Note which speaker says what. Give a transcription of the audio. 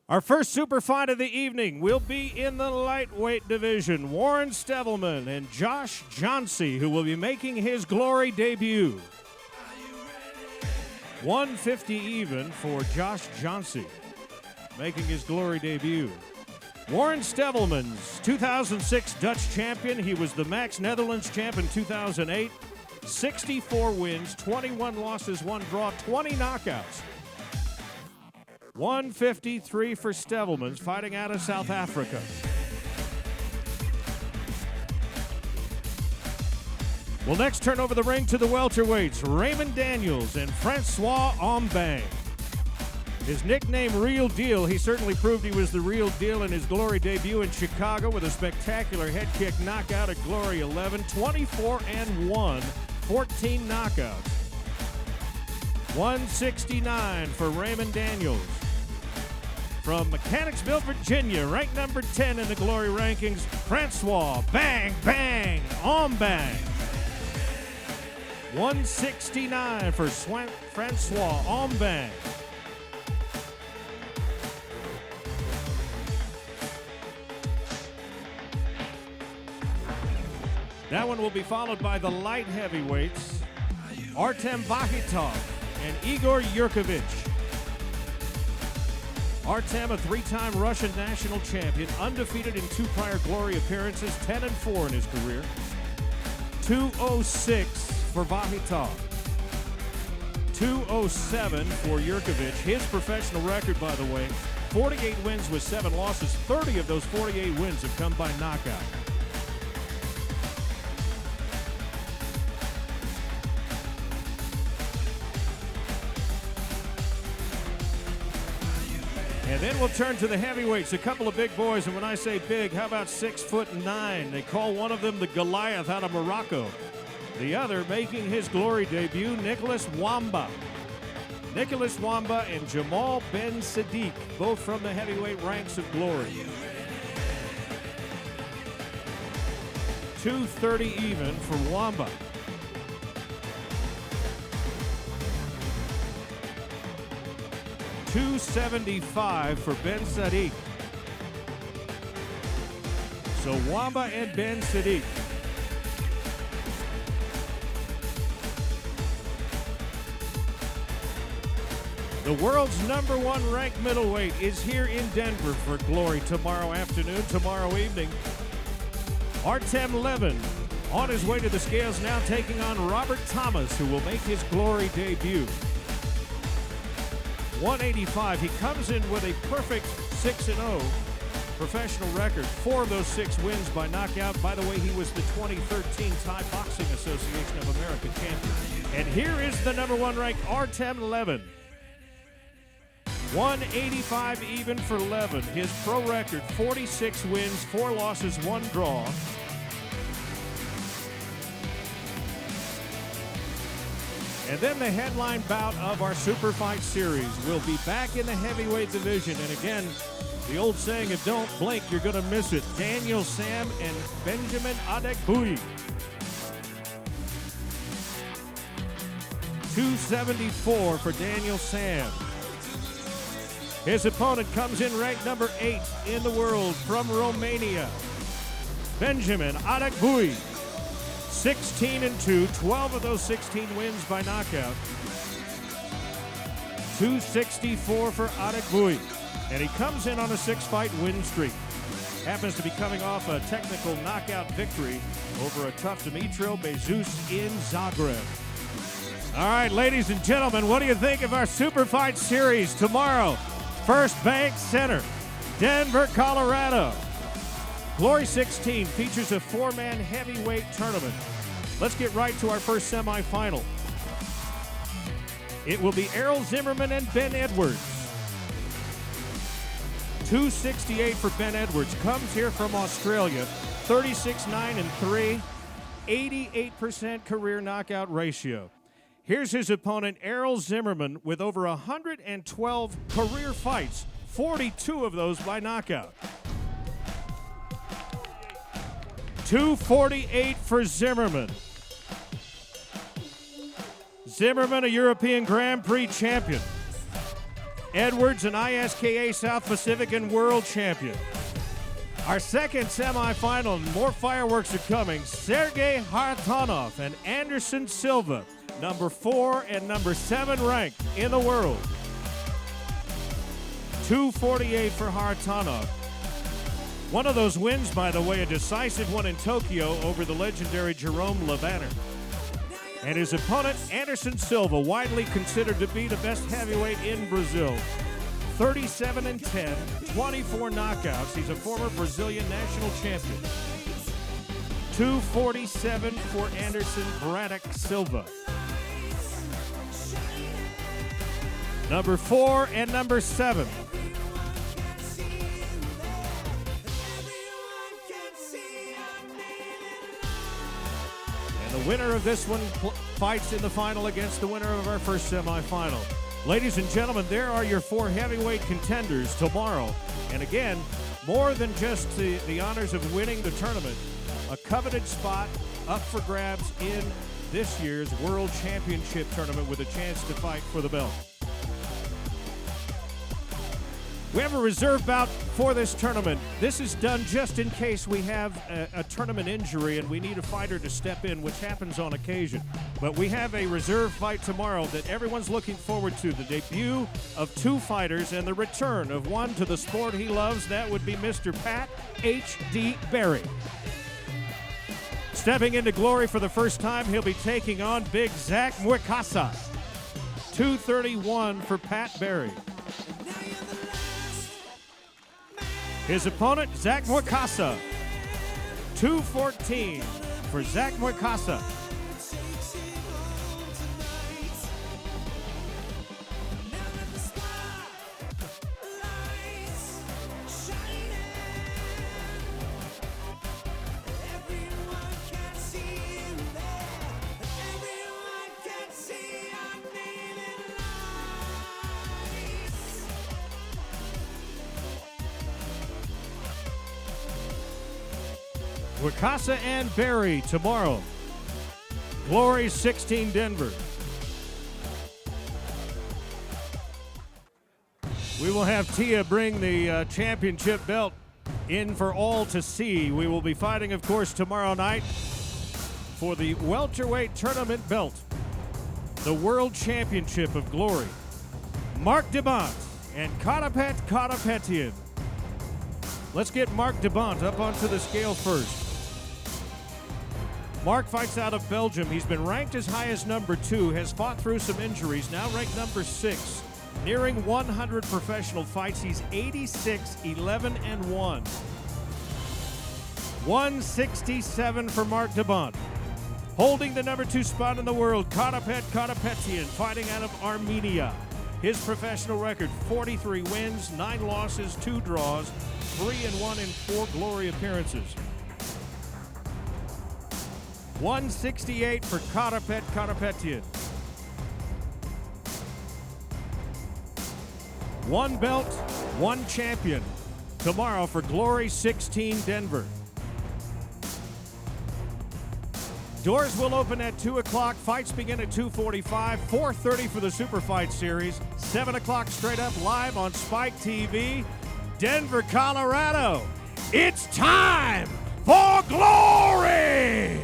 Speaker 1: Our first super fight of the evening will be in the lightweight division. Warren Stevelman and Josh Johnsey, who will be making his glory debut. 150 even for Josh Johnsey, making his glory debut. Warren Stevelman's 2006 Dutch champion. He was the Max Netherlands champ in 2008. 64 wins, 21 losses, 1 draw, 20 knockouts. 153 for Stevelman's, fighting out of South Africa. We'll next turn over the ring to the welterweights, Raymond Daniels and Francois Ombang. His nickname, Real Deal, he certainly proved he was the real deal in his glory debut in Chicago with a spectacular head kick knockout at Glory 11, 24-1, 14 knockouts. 169 for Raymond Daniels. From Mechanicsville, Virginia, ranked number 10 in the glory rankings, Francois Bang Bang Ombang. 169 for Francois Ombang. That one will be followed by the light heavyweights, Artem Vakhitov and Igor Yurkovich. Artem, a 3-time Russian national champion, undefeated in 2 prior glory appearances, 10-4 in his career. 206 for Vakhitov. 207 for Yurkovich. His professional record, by the way, 48 wins with 7 losses. 30 of those 48 wins have come by knockout. And then we'll turn to the heavyweights, a couple of big boys. And when I say big, how about 6'9"? They call one of them the Goliath out of Morocco. The other making his glory debut, Nicholas Wamba. Nicholas Wamba and Jamal Ben Sadiq, both from the heavyweight ranks of glory. 230 even for Wamba. $275 for Ben Sadiq. So Wamba and Ben Sadiq. The world's #1 ranked middleweight is here in Denver for glory tomorrow afternoon, tomorrow evening. Artem Levin on his way to the scales now, taking on Robert Thomas, who will make his glory debut. 185. He comes in with a perfect 6-0 professional record. 4 of those 6 wins by knockout. By the way, he was the 2013 Thai Boxing Association of America champion. And here is the #1 ranked Artem Levin. 185 even for Levin. His pro record, 46 wins, 4 losses, 1 draw. And then the headline bout of our Super Fight Series will be back in the heavyweight division. And again, the old saying, if don't blink, you're going to miss it. Daniel Sam and Benjamin Adekbui. 274 for Daniel Sam. His opponent comes in ranked number 8 in the world from Romania, Benjamin Adekbui. 16-2, 12 of those 16 wins by knockout. 264 for Adekbui. And he comes in on a 6-fight win streak. Happens to be coming off a technical knockout victory over a tough Dimitro Bezus in Zagreb. All right, ladies and gentlemen, what do you think of our Super Fight Series tomorrow? First Bank Center, Denver, Colorado. Glory 16 features a 4-man heavyweight tournament. Let's get right to our first semifinal. It will be Errol Zimmermann and Ben Edwards. 268 for Ben Edwards. Comes here from Australia. 36-9-3. 88% career knockout ratio. Here's his opponent, Errol Zimmermann, with over 112 career fights. 42 of those by knockout. 248 for Zimmermann. Zimmermann, a European Grand Prix champion. Edwards, an ISKA South Pacific and world champion. Our second semifinal, and more fireworks are coming. Sergei Kharitonov and Anderson Silva, number 4 and number 7 ranked in the world. 248 for Kharitonov. One of those wins, by the way, a decisive one in Tokyo over the legendary Jerome Lebanner. And his opponent, Anderson Silva, widely considered to be the best heavyweight in Brazil. 37-10, 24 knockouts. He's a former Brazilian national champion. 247 for Anderson Braddock Silva. Number 4 and number 7. And the winner of this one fights in the final against the winner of our first semifinal. Ladies and gentlemen, there are your 4 heavyweight contenders tomorrow. And again, more than just the honors of winning the tournament, a coveted spot up for grabs in this year's World Championship tournament with a chance to fight for the belt. We have a reserve bout for this tournament. This is done just in case we have a tournament injury and we need a fighter to step in, which happens on occasion. But we have a reserve fight tomorrow that everyone's looking forward to. The debut of 2 fighters and the return of one to the sport he loves. That would be Mr. Pat H.D. Barry. Stepping into glory for the first time, he'll be taking on Big Zach Mikasa. 231 for Pat Barry. His opponent, Zach Mikasa. 214 for Zach Mikasa. Mikasa and Barry tomorrow. Glory 16 Denver. We will have Tia bring the championship belt in for all to see. We will be fighting, of course, tomorrow night for the welterweight tournament belt, the World Championship of Glory. Mark DeBont and Karapet Karapetian. Let's get Mark DeBont up onto the scale first. Mark fights out of Belgium. He's been ranked as high as number 2, has fought through some injuries, now ranked number 6. Nearing 100 professional fights. He's 86-11-1. 167 for Mark DeBont. Holding the number 2 spot in the world, Karapet Karapetian, fighting out of Armenia. His professional record, 43 wins, 9 losses, 2 draws, 3-1 in 4 Glory appearances. 168 for Karapet Karapetian. 1 belt, 1 champion. Tomorrow for Glory 16 Denver. Doors will open at 2 o'clock. Fights begin at 2:45. 4:30 for the Super Fight Series. 7 o'clock straight up live on Spike TV. Denver, Colorado. It's time for Glory!